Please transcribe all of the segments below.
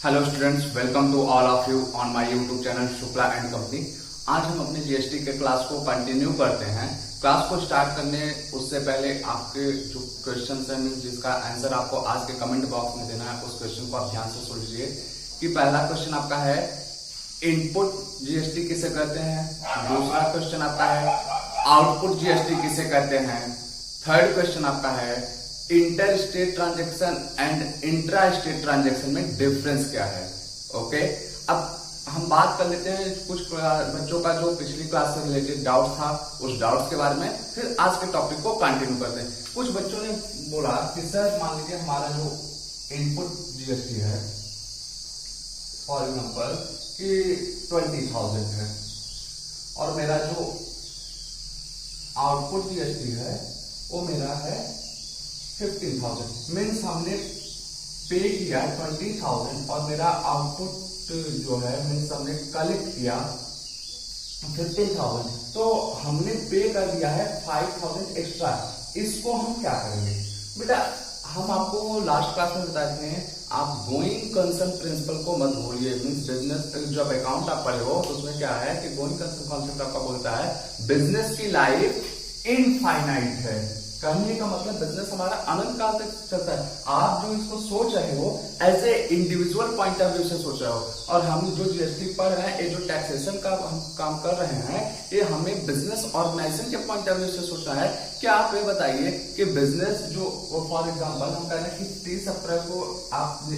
Hello students, welcome to all of you on my YouTube channel Shukla and company. आज हम अपने GST के class को कंटिन्यू करते हैं। क्लास को स्टार्ट करने उससे पहले आपके जो क्वेश्चन है जिसका आंसर आपको आज के कमेंट बॉक्स में देना है, उस क्वेश्चन को आप ध्यान से सुन लीजिए कि पहला क्वेश्चन आपका है इनपुट जीएसटी किसे कहते हैं। दूसरा क्वेश्चन आपका है आउटपुट जीएसटी किसे कहते हैं। थर्ड क्वेश्चन आपका है inter state transaction and intra state transaction में डिफरेंस क्या है। ओके, अब हम बात कर लेते हैं कुछ बच्चों का जो पिछली क्लास से रिलेटेड डाउट था, उस डाउट्स के बारे में, फिर आज के टॉपिक को कंटिन्यू करते हैं। कुछ बच्चों ने बोला कि सर मान लीजिए हमारा जो इनपुट जीएसटी है फॉर एग्जाम्पल कि 20,000 है और मेरा जो आउटपुट जीएसटी है वो मेरा है 15,000। मीन्स हमने पे किया 20,000 और मेरा आउटपुट जो है मीन्स हमने कलेक्ट किया 15,000, तो हमने पे कर दिया है 5,000 एक्स्ट्रा। इसको हम क्या करेंगे बेटा, हम आपको लास्ट क्लास में बताते हैं आप गोइंग कंसर्न प्रिंसिपल को मत भूलिए। मीन्स बिजनेस जब अकाउंट आप पढ़े हो तो उसमें क्या है कि गोइंग कंसर्न कॉन्सेप्ट आपका बोलता है बिजनेस की लाइफ इनफाइनाइट है। कहने का मतलब बिजनेस हमारा अनंत काल तक चलता है। आप जो इसको सोच रहे हो as a individual point of view से सोच रहे हो, और हम जो जीएसटी पढ़ रहे हैं, ये जो टैक्सेशन का हम काम कर रहे हैं, ये हमें बिजनेस ऑर्गेनाइजेशन के पॉइंट ऑफ व्यू से सोचना है। क्या आप ये बताइए कि बिजनेस जो फॉर एग्जाम्पल हम कह रहे हैं कि 30 अप्रैल को आप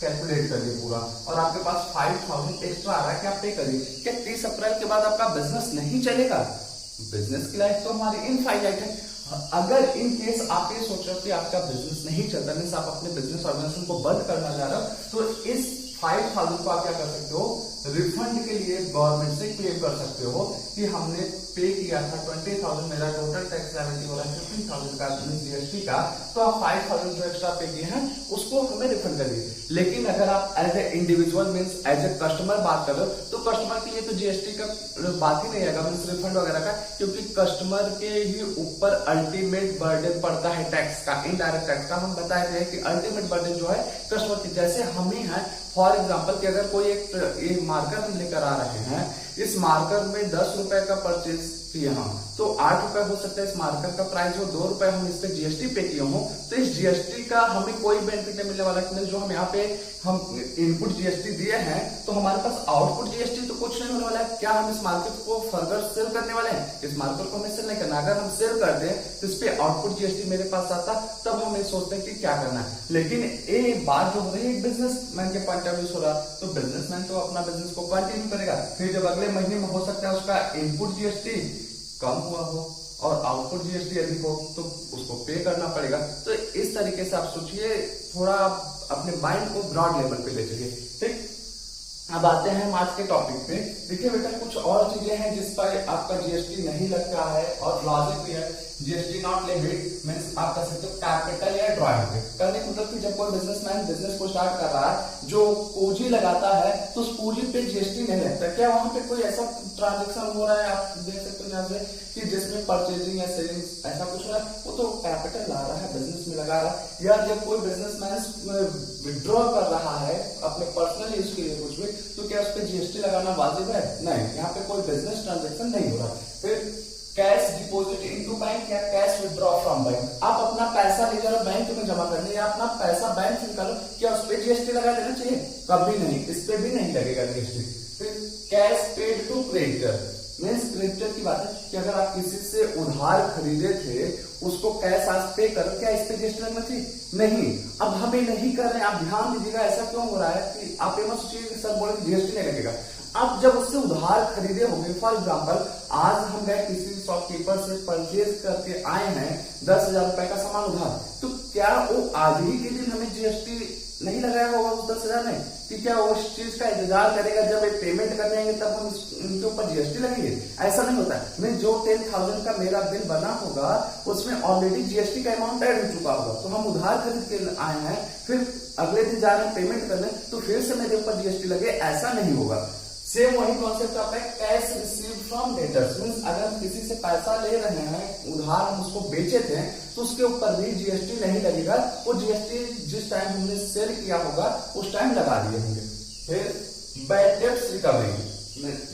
कैलकुलेट करिए पूरा और आपके पास 5,000 एक्स्ट्रा आ रहा है, क्या आप पे करिए। क्या 30 अप्रैल के बाद आपका बिजनेस नहीं चलेगा? बिजनेस की लाइफ तो हमारी इनफाइनाइट है। अगर इन केस आप ये सोच रहे हो कि आपका बिजनेस नहीं चलता, मीन्स आप अपने बिजनेस ऑर्गेनाइजेशन को बंद करना चाह रहे हो, तो इस 5,000 को आप क्या कर सकते हो, रिफंड के लिए गवर्नमेंट से क्लेम कर सकते हो कि हमने पे किया था 20,000, मेरा टोटल टैक्स लायबिलिटी हो रहा है 15,000 का जीएसटी का, तो आप 5,000 जो एक्स्ट्रा पे किए हैं उसको हमें रिफंड करिए। लेकिन अगर आप as a individual means as a customer बात कर रहे हो तो कस्टमर के लिए तो जीएसटी का बात ही नहीं आएगा, मीन्स रिफंड वगैरह का, क्योंकि कस्टमर के ही ऊपर अल्टीमेट बर्डन पड़ता है टैक्स का, इनडायरेक्ट टैक्स का। हम बताए थे कि अल्टीमेट बर्डन जो है कस्टमर की, जैसे हम ही है फॉर एग्जाम्पल कि अगर कोई एक मार्कर लेकर आ रहे हैं, इस मार्कर में 10 रुपए का परचेज किए हम, तो 8 रुपए हो सकता है इस मार्कर का प्राइस हो, 2 रुपए हम इस पे जीएसटी पे किए हो, तो इस जीएसटी का हमें कोई बेनिफिट नहीं मिलने वाला। जो हम यहाँ पे हम इनपुट जीएसटी दिए हैं तो हमारे पास आउटपुट जीएसटी तो कुछ नहीं होने वाला है। क्या हम इस मार्केट को फर्दर सेल करने वाले हैं? इस मार्केट को हमें सेल नहीं करना। अगर हम सेल कर दें तो इस पे आउटपुट जीएसटी मेरे पास आता, तब हम ये सोचते हैं कि क्या करना है। लेकिन ये बात जो हो रही है बिजनेसमैन के पॉइंट ऑफ व्यू हो रहा, तो बिजनेसमैन तो अपना बिजनेस को कंटिन्यू करेगा। फिर जब अगले महीने में हो सकता है उसका इनपुट जीएसटी कम हुआ हो और आउटपुट जीएसटी अधिक हो तो उसको पे करना पड़ेगा। तो इस तरीके से आप सोचिए, थोड़ा अपने माइंड को ब्रॉड लेवल पे ले चलिए। ठीक, अब आते हैं हम आज के टॉपिक पे। देखिए बेटा, कुछ और चीजें हैं जिस पर आपका जीएसटी नहीं लगता है और लॉजिक भी है। जीएसटी नॉट लेविड मींस आप कह सकते हो कैपिटल या ड्रॉइंग पे करने का मतलब कि जब कोई बिजनेसमैन बिजनेस को स्टार्ट कर रहा है, जो पूंजी लगाता है तो उस पूंजी पे जीएसटी नहीं लगता। क्या वहां पे कोई ऐसा ट्रांजेक्शन हो रहा है, आप देख सकते हो यहाँ से, कि जिसमें परचेजिंग या सेविंग्स ऐसा कुछ हो रहा है, वो तो कैपिटल ला रहा है, बिजनेस में लगा रहा है। या जब कोई बिजनेसमैन विड्रॉ कर रहा है अपने पर्सनल यूज के लिए कुछ भी, तो क्या उस पर जीएसटी लगाना वाजिब है? नहीं, यहाँ पे कोई बिजनेस ट्रांजेक्शन नहीं हो रहा। फिर कैश डिपॉजिट इनटू बैंक या कैश विड्रॉ फ्रॉम बैंक, आप अपना पैसा ले जाओ बैंक में जमा करने या अपना पैसा बैंक से निकालो, क्या उस पर जीएसटी लगा देना चाहिए? कभी नहीं, इस पे भी नहीं लगेगा जीएसटी। फिर cash paid to creditor means creditor की बात है कि अगर आप किसी से उधार खरीदे थे उसको कैश आज पे करो, क्या इस पे जीएसटी लगना चाहिए? नहीं। अब हम ये नहीं कर रहे हैं, आप ध्यान दीजिएगा। ऐसा क्यों हो रहा है कि आप ये मत सोचिए सर बोले जीएसटी नहीं लगेगा। अब जब उससे उधार खरीदे होंगे, फॉर एग्जाम्पल आज हम गए किसी शॉपकीपर से परचेज करके आए हैं 10,000 रुपए का सामान उधार, तो क्या वो आज ही के दिन हमें जीएसटी नहीं लगाया होगा उस 10,000 में? कि क्या वो उस चीज का इंतजार करेगा जब एक पेमेंट करने आएंगे तब हम उनके ऊपर जीएसटी लगेंगे? ऐसा नहीं होता है। मैं जो 10,000 का मेरा बिल बना होगा उसमें ऑलरेडी जीएसटी का अमाउंट ऐड हो चुका होगा, तो हम उधार खरीद के आए हैं, फिर अगले दिन जा रहे हैं पेमेंट करने, तो फिर से मेरे ऊपर जीएसटी लगे, ऐसा नहीं होगा। सेम वही कॉन्सेप्ट आता है cash receive from debtors, means अगर हम किसी से पैसा ले रहे हैं उधार, हम उसको बेचे थे तो उसके ऊपर भी जीएसटी नहीं लगेगा, वो जीएसटी जिस टाइम हमने सेल किया होगा उस टाइम लगा दिए होंगे। फिर bad debts recovery,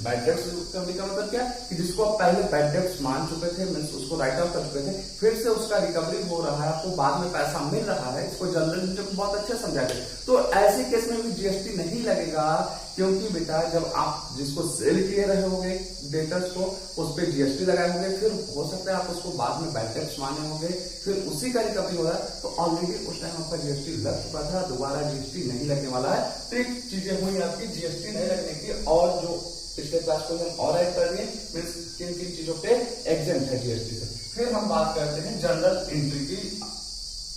bad debts recovery का मतलब क्या कि जिसको आप पहले बैड डेब्ट्स मान चुके थे, मीन्स उसको राइट ऑफ कर चुके थे, फिर से उसका रिकवरी हो रहा है, आपको बाद में पैसा मिल रहा है, इसको जनरल इंटरेस्ट बहुत अच्छा समझा गया। तो ऐसे केस में भी जीएसटी नहीं लगेगा, क्योंकि बेटा जब आप जिसको सेल किए रहे होंगे डेटर्स को उस पर जीएसटी लगाए होंगे, फिर हो सकता है आप उसको बाद में बैड डेब्ट्स माने होंगे, फिर उसी का रिकवरी हो रहा है, तो ऑलरेडी उस टाइम आपका जीएसटी लग चुका था, दोबारा जीएसटी नहीं लगने वाला है। तो एक चीजें हुई आपकी जीएसटी नहीं लगने की, और जो पिछले क्लास को हम और ऐड कर दिए, मीन्स किन किन चीजों पे एग्जेम्प्ट है जीएसटी से। फिर हम बात करते हैं जनरल एंट्री की,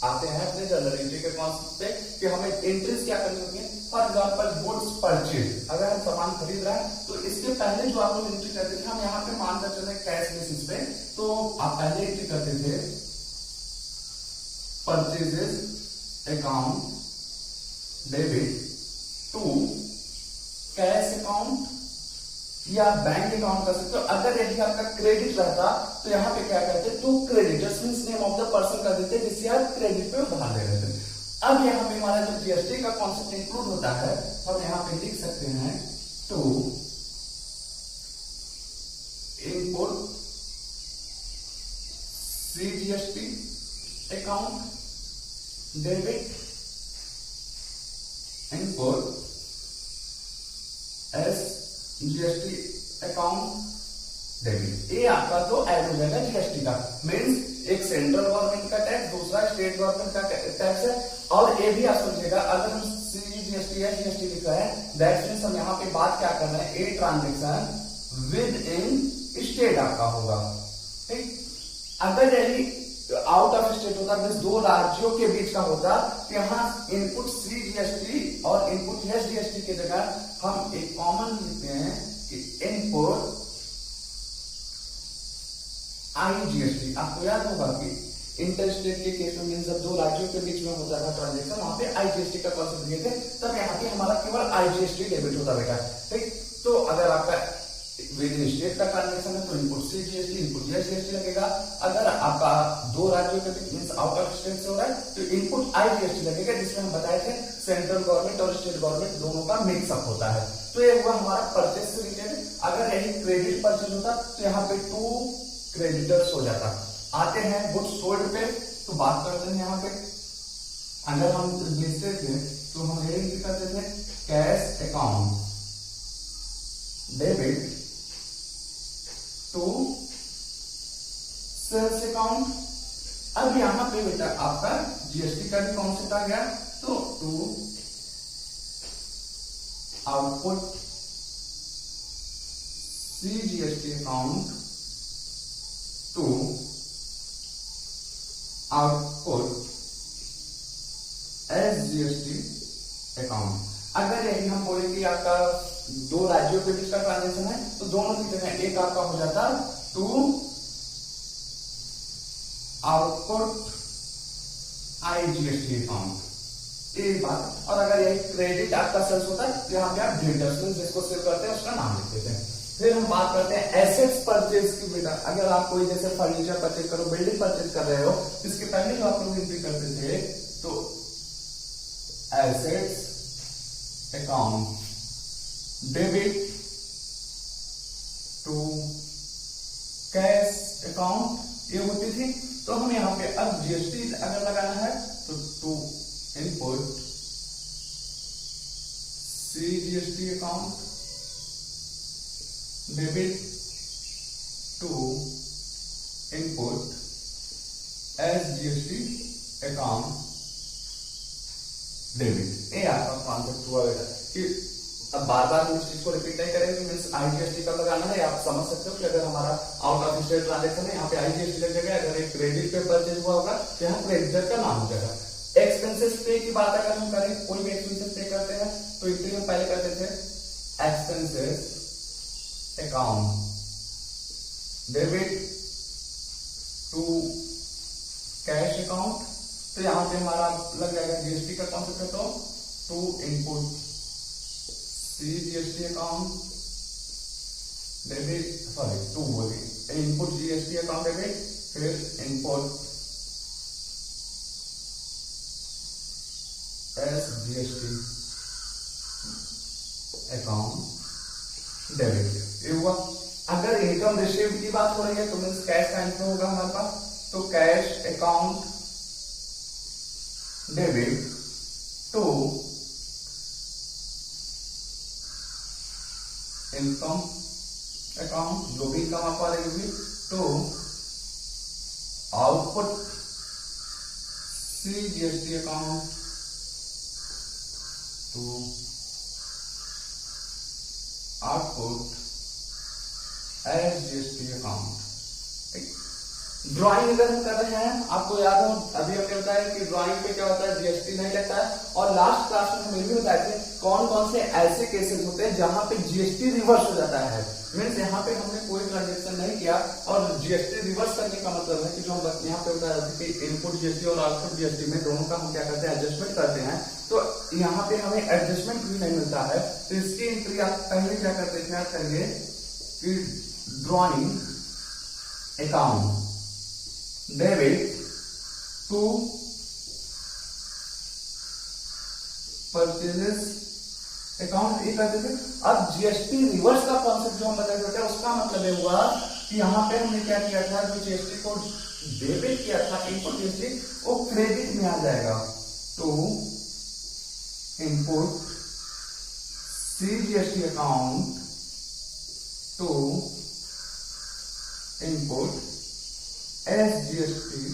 आते हैं अपने जनरल एंट्री के कॉन्सेप्ट पे कि हमें एंट्रीज क्या करनी होती है। फॉर एग्जाम्पल गुड्स परचेज, अगर हम सामान खरीद रहे हैं तो इसके पहले जो आप लोग एंट्री करते थे, हम यहाँ पे मानकर चले कैश बेसिस पे, तो आप पहले एंट्री करते थे purchases account debit to cash account या बैंक अकाउंट कर सकते हो। अगर यदि आपका क्रेडिट रहता तो यहाँ पे क्या करते, to creditors means name of the person कर देते जिससे आप क्रेडिट पे उधार ले रहे थे। अब यहाँ पे हमारा जब जीएसटी का कॉन्सेप्ट इंक्लूड होता है, हम यहाँ पे लिख सकते हैं to input CGST account debit input S GST account debit. ये आपका तो ऐड हो जाएगा जीएसटी का, मीन्स एक सेंट्रल गवर्नमेंट का टैक्स, दूसरा स्टेट गवर्नमेंट का टैक्स है। और ये भी आप समझिएगा, अगर हम सीजीएसटी या जीएसटी लिखा है दैट मीन्स हम यहाँ पे बात क्या कर रहे हैं, a transaction with in state आपका होगा, ठीक। अगर यदि आउट ऑफ स्टेट होता, मीन्स दो राज्यों के बीच का होता, तो यहाँ इनपुट सीजीएसटी और इनपुट एस जीएसटी की जगह हम एक कॉमन लिखते हैं कि इनपुट आईजीएसटी। आपको याद होगा कि इंटर स्टेट के केस में मीन्स जब दो राज्यों के बीच में होता था ट्रांजेक्शन, वहां पे आईजीएसटी का कॉन्सेप्ट दिए थे, तब यहाँ पे हमारा केवल आईजीएसटी डेबिट होता बेटा, ठीक। तो अगर आपका विद इन स्टेट का ट्रांजेक्शन है तो इनपुट सीजीएसटी इनपुट जीएसटी लगेगा। अगर आपका दो राज्यों के बीच मीन्स आउट ऑफ स्टेट से हो रहा है तो इनपुट आईजीएसटी लगेगा, जिसमें हम बताए थे सेंट्रल गवर्नमेंट और स्टेट गवर्नमेंट दोनों का मिक्सअप होता है। तो ये हुआ हमारा परचेज से रिलेटेड। अगर यही क्रेडिट परचेज होता तो यहाँ पे टू क्रेडिटर्स हो जाता। आते हैं गुड्स सोल्ड पे, तो बात करते हैं यहाँ पे अगर हम बेचते थे तो हम यही करते थे cash account debit to sales account. अब यहां पे बेटा आपका जीएसटी का भी कॉन्सेप्ट आ गया, तो to output CGST account to output SGST account. अगर यही हम बोले कि आपका दो राज्यों के बीच का ट्रांजेक्शन है तो दोनों की जगह एक आपका हो जाता टू आउटपुट आईजीएसटी अकाउंट, ये बात। और अगर यही क्रेडिट आपका सेल्स होता है तो यहाँ पे आप डेटर्स जिसको सेल करते हैं उसका नाम लिख देते हैं। फिर हम बात करते हैं एसेट्स परचेज की बेटा। अगर आप कोई जैसे फर्नीचर परचेज करो, बिल्डिंग परचेज कर रहे हो, इसके पहले जो आप लोग एंट्री करते थे तो assets account debit to cash account ये होती थी। तो हम यहाँ पे अब जीएसटी अगर लगाना है तो to input CGST account debit to input SGST account debit. ये आपका कॉन्सेप्ट हुआ बेटा कि अब बार बार हम इस चीज को रिपीट नहीं करेंगे, मींस आईजीएसटी का लगाना है। आप समझ सकते हो कि अगर हमारा आउट ऑफ स्टेट ट्रांजेक्शन है यहाँ पे आईजीएसटी लग जाएगा, अगर एक क्रेडिट पे परचेज हुआ होगा तो यहाँ क्रेडिटर का नाम हो जाएगा। एक्सपेंसेस पे की बात अगर हम करें, कोई भी एक्सपेंसेस पे करते हैं तो इसलिए हम पहले करते थे expenses account debit to cash account. तो यहाँ पे हमारा लग जाएगा जीएसटी का कॉन्सेप्ट है तो to input CGST account debit, sorry to बोली, इनपुट जीएसटी अकाउंट डेबिट, फिर इनपुट एसजीएसटी अकाउंट डेबिट, ये हुआ। अगर इनकम रिसीव की बात हो रही है तो मीन्स कैश का इनकम होगा हमारे पास, तो cash account debit to income account, जो भी इनकम आपको आ रही होगी, to output CGST account, to output SGST account. Drawing अगर हम कर रहे हैं, आपको याद हो अभी हमने बताया कि ड्राइंग पे क्या होता है, जीएसटी नहीं लगता है। और लास्ट क्लास में हम ये भी बताए थे कौन कौन से ऐसे केसेस होते हैं जहां पे जीएसटी रिवर्स हो जाता है। मीन्स यहाँ पे हमने कोई ट्रांजेक्शन नहीं किया और जीएसटी रिवर्स करने का मतलब है कि जो हम यहाँ पे बताया कि इनपुट जीएसटी और आउटपुट जीएसटी में दोनों का हम क्या करते हैं, एडजस्टमेंट करते हैं। तो यहाँ पे हमें एडजस्टमेंट भी नहीं मिलता है, तो इसकी एंट्री आप पहले क्या करते थे, करेंगे कि drawing account debit to purchases account, ये करते थे। अब जीएसटी रिवर्स का कॉन्सेप्ट जो हम बताए थे उसका मतलब ये हुआ कि यहाँ पे हमने क्या किया था, जो जीएसटी को डेबिट किया था इनपुट जीएसटी, वो क्रेडिट में आ जाएगा। तो input CGST account to input SGST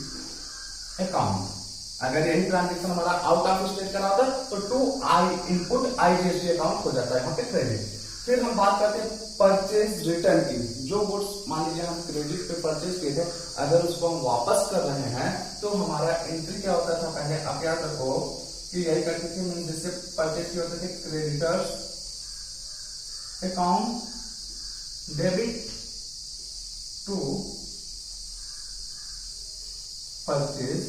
account. अगर यही ट्रांजेक्शन हमारा आउट ऑफ स्टेट करा होता तो to I input IGST account हो जाता है यहाँ पे क्रेडिट। फिर हम बात करते हैं परचेज रिटर्न की। जो गुड्स मान लीजिए हम क्रेडिट पे परचेज किए थे, अगर उसको हम वापस कर रहे हैं तो हमारा एंट्री क्या होता था, पहले आप याद रखो कि यही करते थे, जिससे परचेज किए होते थे creditors account debit to purchase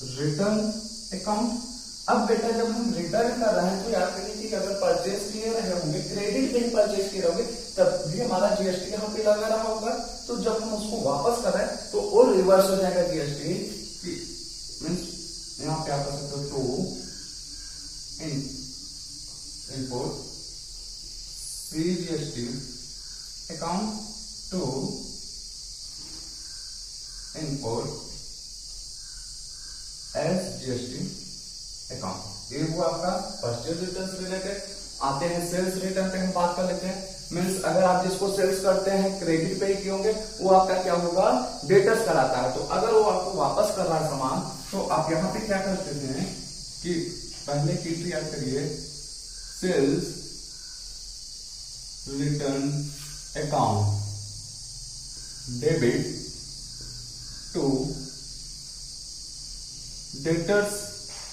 return account. अब बेटा जब हम रिटर्न कर रहे हैं तो याद करिए कि अगर परचेज किए रहे होंगे, क्रेडिट पे ही परचेज किए होंगे, तब भी हमारा जीएसटी यहाँ पे लगा रहा होगा। तो जब हम उसको वापस कर रहे हैं तो वो रिवर्स हो जाएगा जीएसटी। मीन्स यहाँ पे आप कर सकते हो to input CGST account to input SGST account. ये हुआ आपका परचेज रिटर्न से रिलेटेड। आते हैं सेल्स रिटर्न पे, हम बात कर लेते हैं। मीन्स अगर आप जिसको सेल्स करते हैं क्रेडिट पे ही किए होंगे, वो आपका क्या होगा, डेटर्स कराता है। तो अगर वो आपको वापस कर रहा है सामान, तो आप यहाँ पे क्या करते हैं कि पहले की एंट्री याद करिए, sales return account debit to debtors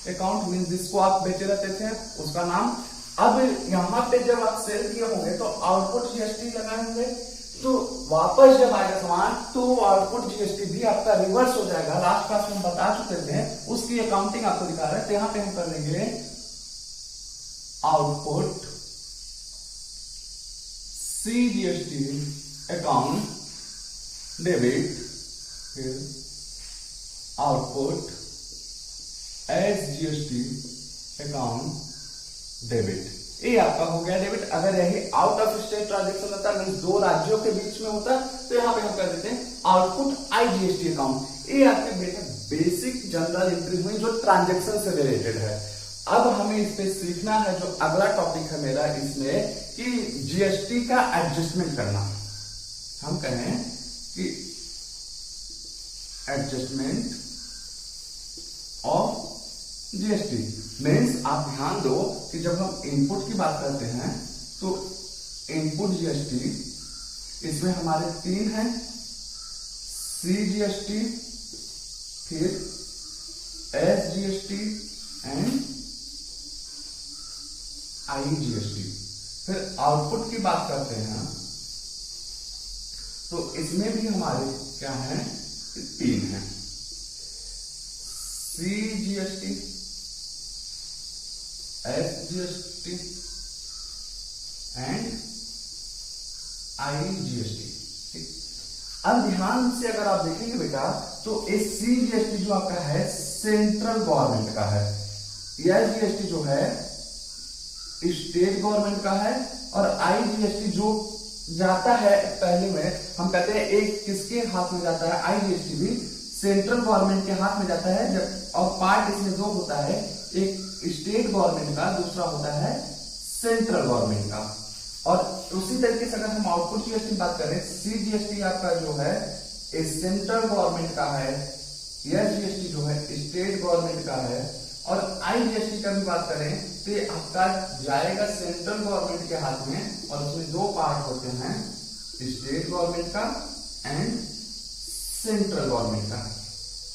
account, means जिसको आप बेचे रहते थे उसका नाम। अब यहां पे जब आप सेल किए होंगे तो आउटपुट जीएसटी लगाए होंगे, तो वापस जब आएगा सामान तो आउटपुट जीएसटी भी आपका रिवर्स हो जाएगा। लास्ट क्लास में हम बता चुके थे, उसकी अकाउंटिंग आपको दिखा रहे हैं। तो यहां पे हम कर लेंगे आउटपुट सीजीएसटी अकाउंट डेबिट, फिर आउटपुट एसजीएसटी अकाउंट डेबिट। ये आपका हो गया डेबिट। अगर यही आउट ऑफ स्टेट ट्रांजेक्शन होता है, दो राज्यों के बीच में होता है, तो यहाँ पे हम कर देते हैं आउटपुट आईजीएसटी अकाउंट। ये आपके बेटा बेसिक जनरल एंट्री हुई जो ट्रांजेक्शन से रिलेटेड है। अब हमें इस पे सीखना है, जो अगला टॉपिक है मेरा इसमें, कि जीएसटी का एडजस्टमेंट करना। हम कहें कि एडजस्टमेंट ऑफ जीएसटी मीन्स आप ध्यान दो कि जब हम इनपुट की बात करते हैं तो इनपुट जीएसटी, इसमें हमारे तीन हैं, सीजीएसटी, फिर एसजीएसटी एंड आईजीएसटी। फिर आउटपुट की बात करते हैं तो इसमें भी हमारे क्या है, तीन हैं, सीजीएसटी, एसजीएसटी एंड IGST। अब ध्यान से अगर आप देखेंगे बेटा तो CGST जो आपका है सेंट्रल गवर्नमेंट का है, SGST जो है स्टेट गवर्नमेंट का है, और IGST जो जाता है पहले में हम कहते हैं एक किसके हाथ में जाता है, IGST भी सेंट्रल गवर्नमेंट के हाथ में जाता है। जब और पार्ट इसमें दो होता है, एक स्टेट गवर्नमेंट का, दूसरा होता है सेंट्रल गवर्नमेंट का। और उसी तरीके से अगर हम आउटपुट जीएसटी की बात करें, CGST आपका जो है सेंट्रल गवर्नमेंट का है, SGST जो है स्टेट गवर्नमेंट का है, और IGST का भी बात करें तो ये आपका जाएगा सेंट्रल गवर्नमेंट के हाथ में, और उसमें दो पार्ट होते हैं, स्टेट गवर्नमेंट का एंड सेंट्रल गवर्नमेंट का।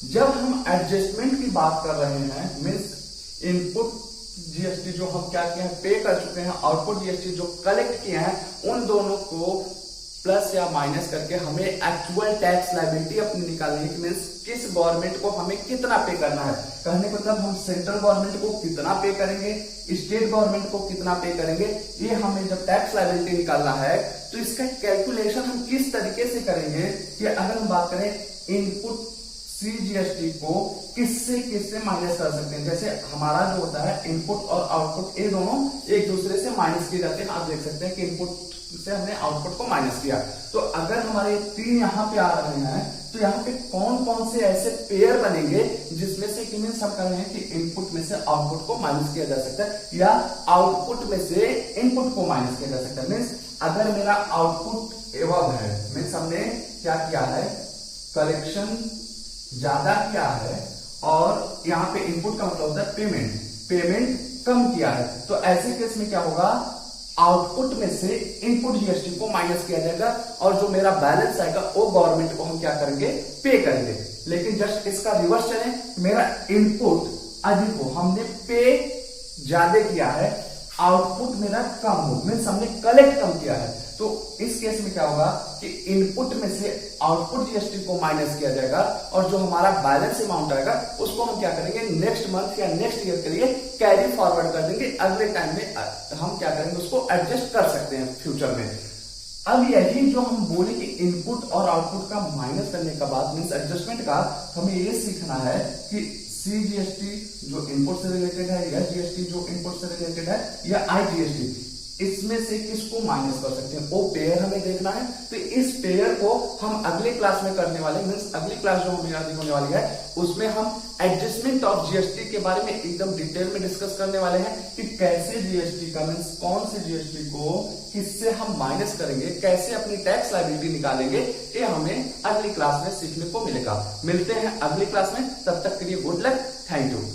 जब हम एडजस्टमेंट की बात कर रहे हैं, मीन्स इनपुट जीएसटी जो हम क्या किए हैं, पे कर चुके हैं, आउटपुट जीएसटी जो कलेक्ट किए हैं, उन दोनों को प्लस या माइनस करके हमें एक्चुअल टैक्स लायबिलिटी अपनी निकालनी है। मीन्स किस गवर्नमेंट को हमें कितना पे करना है, कहने को मतलब हम सेंट्रल गवर्नमेंट को कितना पे करेंगे, स्टेट गवर्नमेंट को कितना पे करेंगे, ये हमें जब टैक्स लायबिलिटी निकालना है तो इसका कैलकुलेशन हम किस तरीके से करेंगे कि अगर हम बात करें इनपुट CGST को किससे किससे माइनस कर सकते हैं। जैसे हमारा जो होता है इनपुट और आउटपुट, ये दोनों एक दूसरे से माइनस किए जाते हैं। आप देख सकते हैं कि इनपुट से हमने आउटपुट को माइनस किया, तो अगर हमारे तीन यहाँ पे आ रहे हैं तो यहाँ पे कौन कौन से ऐसे पेयर बनेंगे जिसमें से कि मीन्स हम कह रहे हैं कि इनपुट में से आउटपुट को माइनस किया जा सकता है, या आउटपुट में से इनपुट को माइनस किया जा सकता है। मीन्स अगर मेरा आउटपुट एवब है, मीन्स हमने क्या किया है, कलेक्शन ज्यादा किया है, और यहाँ पे इनपुट का मतलब होता है पेमेंट कम किया है, तो ऐसे केस में क्या होगा, आउटपुट में से इनपुट जीएसटी को माइनस किया जाएगा, और जो मेरा बैलेंस आएगा वो गवर्नमेंट को हम क्या करेंगे, पे करेंगे। लेकिन जस्ट इसका रिवर्स चले, मेरा इनपुट अधिक हो, हमने पे ज्यादा किया है, आउटपुट मेरा कम हो, मीन्स हमने कलेक्ट कम किया है, तो इस केस में क्या होगा कि इनपुट में से आउटपुट जीएसटी को माइनस किया जाएगा, और जो हमारा बैलेंस अमाउंट आएगा उसको हम क्या करेंगे, नेक्स्ट मंथ या नेक्स्ट ईयर के लिए कैरी फॉरवर्ड कर देंगे। अगले टाइम में हम क्या करेंगे, उसको एडजस्ट कर सकते हैं फ्यूचर में। अब यही जो हम बोले कि इनपुट और आउटपुट का माइनस करने का बाद मीन्स एडजस्टमेंट का, हमें ये सीखना है कि CGST जो इनपुट से रिलेटेड है, या GST जो इनपुट से रिलेटेड है, या IGST, इसमें से किसको माइनस कर सकते हैं, वो पेयर हमें देखना है। तो इस पेयर को हम अगले क्लास में करने वाले, मीन्स अगली क्लास जो हमें होने वाली है उसमें हम एडजस्टमेंट ऑफ जीएसटी के बारे में एकदम डिटेल में डिस्कस करने वाले हैं कि कैसे जीएसटी का मीन्स कौन से जीएसटी को किससे हम माइनस करेंगे, कैसे अपनी टैक्स लायबिलिटी निकालेंगे, ये हमें अगली क्लास में सीखने को मिलेगा। मिलते हैं अगली क्लास में, तब तक के लिए गुड लक, थैंक यू।